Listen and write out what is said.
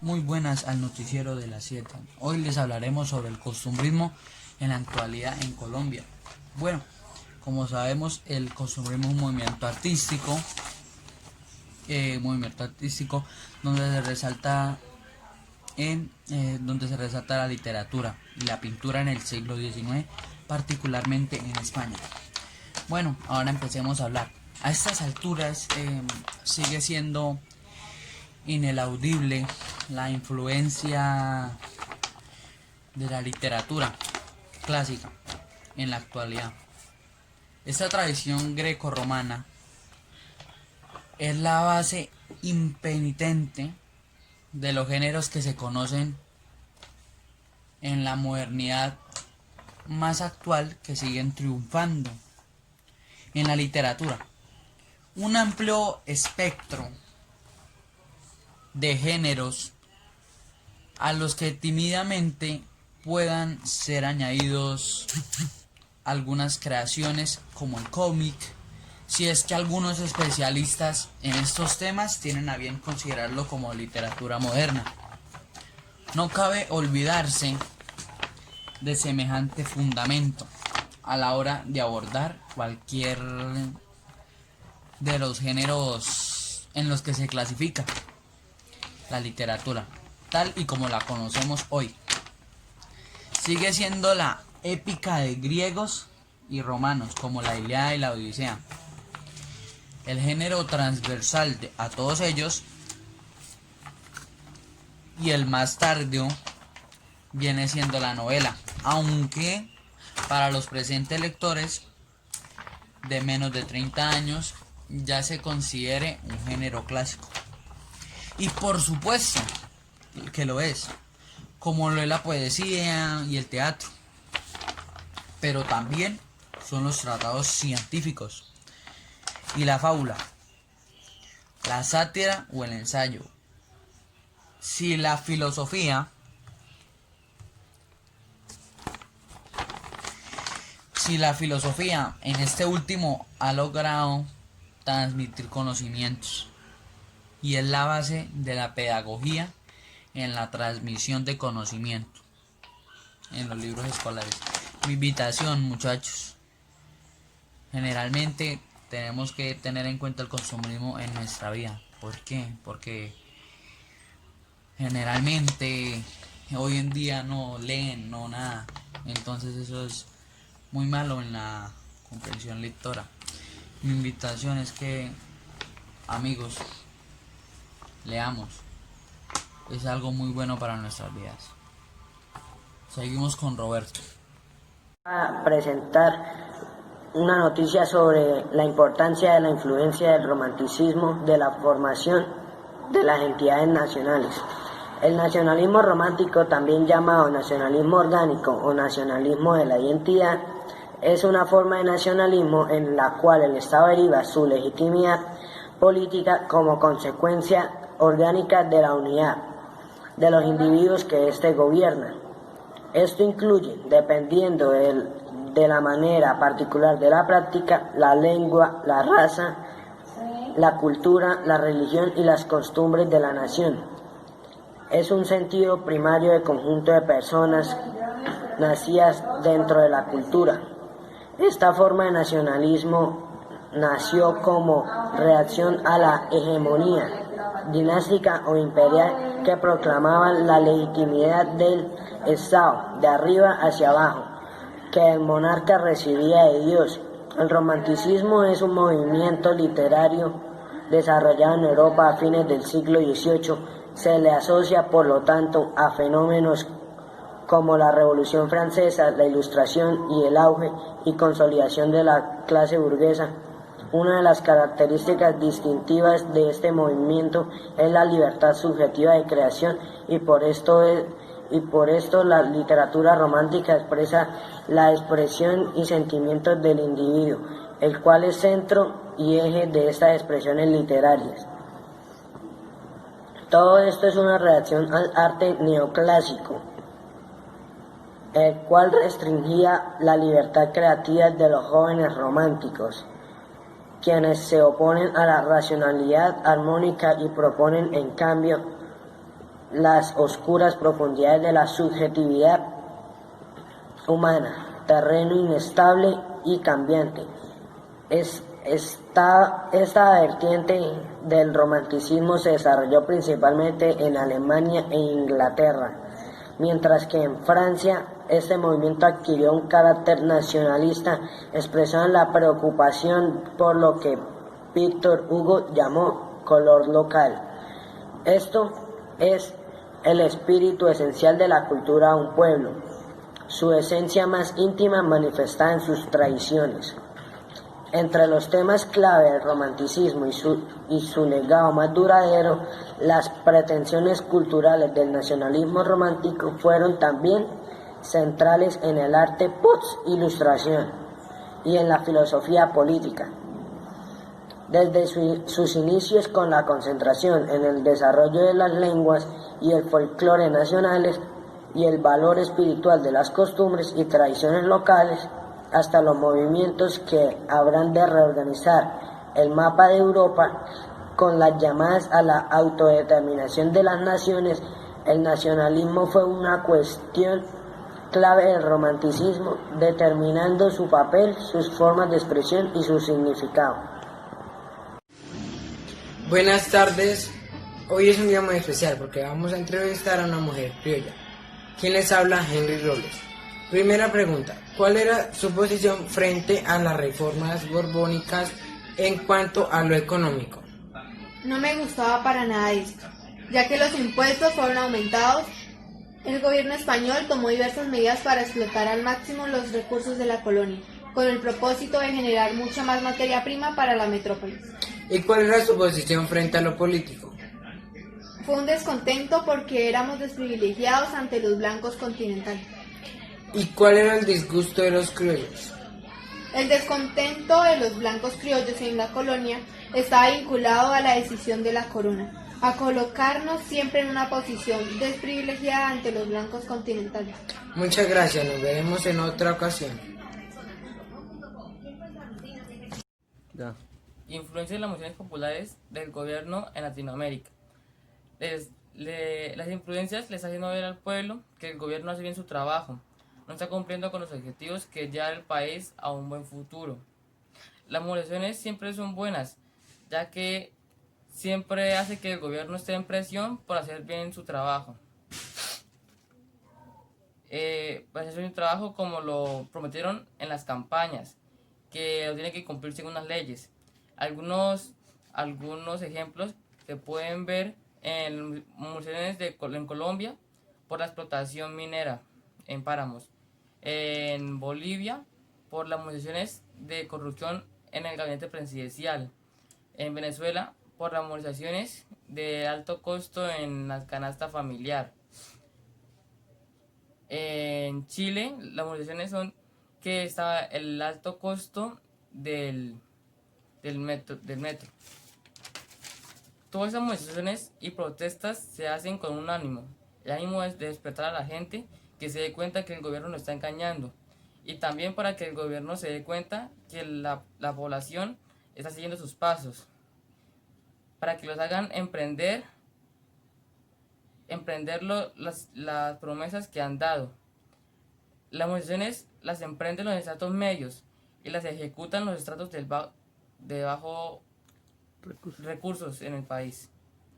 Muy buenas al noticiero de las 7. Hoy les hablaremos sobre el costumbrismo en la actualidad en Colombia. Bueno, como sabemos, el costumbrismo es un movimiento artístico donde se resalta la literatura y la pintura en el siglo XIX, particularmente en España. Bueno, ahora empecemos a hablar. A estas alturas sigue siendo inelaudible la influencia de la literatura clásica en la actualidad. Esta tradición greco-romana es la base impenitente de los géneros que se conocen en la modernidad más actual, que siguen triunfando en la literatura. Un amplio espectro de géneros a los que tímidamente puedan ser añadidos algunas creaciones como el cómic, si es que algunos especialistas en estos temas tienen a bien considerarlo como literatura moderna. No cabe olvidarse de semejante fundamento a la hora de abordar cualquier de los géneros en los que se clasifica la literatura, tal y como la conocemos hoy. Sigue siendo la épica de griegos y romanos, como la Ilíada y la Odisea. El género transversal a todos ellos, y el más tardío, viene siendo la novela, aunque para los presentes lectores de menos de 30 años ya se considere un género clásico. Y por supuesto que lo es, como lo es la poesía y el teatro, pero también son los tratados científicos y la fábula, la sátira o el ensayo. Si la filosofía en este último ha logrado transmitir conocimientos y es la base de la pedagogía en la transmisión de conocimiento en los libros escolares. Mi invitación, muchachos, generalmente tenemos que tener en cuenta el costumbrismo en nuestra vida. ¿Por qué? Porque generalmente hoy en día no leen, no nada. Entonces eso es muy malo en la comprensión lectora. Mi invitación es que, amigos, leamos. Es algo muy bueno para nuestras vidas. Seguimos con Roberto. A presentar una noticia sobre la importancia de la influencia del romanticismo de la formación de las entidades nacionales. El nacionalismo romántico, también llamado nacionalismo orgánico o nacionalismo de la identidad, es una forma de nacionalismo en la cual el Estado deriva su legitimidad política como consecuencia orgánica de la unidad de los individuos que éste gobierna. Esto incluye, dependiendo de la manera particular de la práctica, la lengua, la raza, la cultura, la religión y las costumbres de la nación. Es un sentido primario del conjunto de personas nacidas dentro de la cultura. Esta forma de nacionalismo nació como reacción a la hegemonía dinástica o imperial que proclamaba la legitimidad del Estado de arriba hacia abajo, que el monarca recibía de Dios. El romanticismo es un movimiento literario desarrollado en Europa a fines del siglo XVIII. Se le asocia, por lo tanto, a fenómenos como la Revolución Francesa, la Ilustración y el auge y consolidación de la clase burguesa. Una de las características distintivas de este movimiento es la libertad subjetiva de creación y por esto la literatura romántica expresa la expresión y sentimientos del individuo, el cual es centro y eje de estas expresiones literarias. Todo esto es una reacción al arte neoclásico, el cual restringía la libertad creativa de los jóvenes románticos, quienes se oponen a la racionalidad armónica y proponen, en cambio, las oscuras profundidades de la subjetividad humana, terreno inestable y cambiante. Esta vertiente del romanticismo se desarrolló principalmente en Alemania e Inglaterra, mientras que en Francia este movimiento adquirió un carácter nacionalista, expresando la preocupación por lo que Víctor Hugo llamó color local. Esto es el espíritu esencial de la cultura de un pueblo, su esencia más íntima manifestada en sus tradiciones. Entre los temas clave del romanticismo y su legado más duradero, las pretensiones culturales del nacionalismo romántico fueron también centrales en el arte post-ilustración y en la filosofía política. Desde sus inicios con la concentración en el desarrollo de las lenguas y el folclore nacionales y el valor espiritual de las costumbres y tradiciones locales, hasta los movimientos que habrán de reorganizar el mapa de Europa con las llamadas a la autodeterminación de las naciones, el nacionalismo fue una cuestión clave del romanticismo, determinando su papel, sus formas de expresión y su significado. Buenas tardes, hoy es un día muy especial porque vamos a entrevistar a una mujer criolla. ¿Quién les habla? Henry Robles. Primera pregunta, ¿cuál era su posición frente a las reformas borbónicas en cuanto a lo económico? No me gustaba para nada esto, ya que los impuestos fueron aumentados. El gobierno español tomó diversas medidas para explotar al máximo los recursos de la colonia, con el propósito de generar mucha más materia prima para la metrópolis. ¿Y cuál era su posición frente a lo político? Fue un descontento porque éramos desprivilegiados ante los blancos continentales. ¿Y cuál era el disgusto de los criollos? El descontento de los blancos criollos en la colonia estaba vinculado a la decisión de la corona, a colocarnos siempre en una posición desprivilegiada ante los blancos continentales. Muchas gracias, nos veremos en otra ocasión. Influencia de las emociones populares del gobierno en Latinoamérica. Las influencias les hacen ver al pueblo que el gobierno hace bien su trabajo, no está cumpliendo con los objetivos que llevan el país a un buen futuro. Las movilizaciones siempre son buenas, ya que siempre hace que el gobierno esté en presión por hacer bien su trabajo. Para hacer un trabajo como lo prometieron en las campañas, que lo tienen que cumplir según las leyes. Algunos ejemplos se pueden ver en movilizaciones en Colombia por la explotación minera en páramos, en Bolivia por las movilizaciones de corrupción en el gabinete presidencial, en Venezuela por las movilizaciones de alto costo en la canasta familiar. En Chile las movilizaciones son que está el alto costo del metro. Todas esas movilizaciones y protestas se hacen con un ánimo. El ánimo es de despertar a la gente que se dé cuenta que el gobierno lo está engañando, y también para que el gobierno se dé cuenta que la población está siguiendo sus pasos, para que los hagan emprender las promesas que han dado. Las movilizaciones las emprenden los estratos medios y las ejecutan los estratos de bajo recursos en el país.